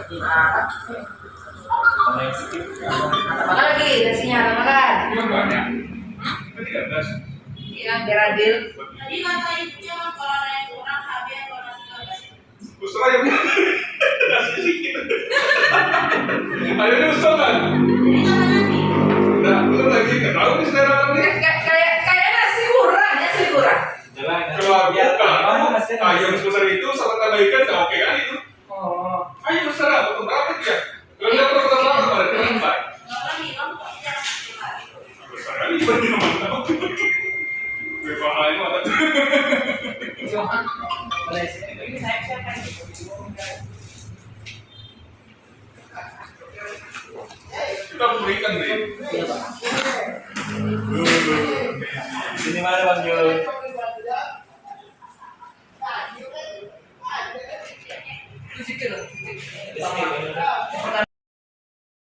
Makan lagi, nasinya makan. Banyak. 13. Iya, biar adil. Jadi kata ibunya kan kalau ada yang kurang habis kalau nasi nggak banyak. Ustaz yang nasi sedikit. Akhirnya Ustaz kan? Jadi tambah nasi. Nah, belum lagi nggak tahu nih selera nih. Kayak nasi kurang ya, nasi kurang. Kalau aku ayam sebesar itu sama tambah ikan nggak oke kan itu? Oh. Ayam besar apa? Untuk berapa dia? Kalau dia pernah berapa kemarin? Kenapa? Nggak pernah bilang kok jarang nasi hari. Besar kali dibanding sama kamu. Gue paham apa tuh? Ini saya kan. Kita berikan deh. Sini mana Bang Jul? Di situ loh. Di sini.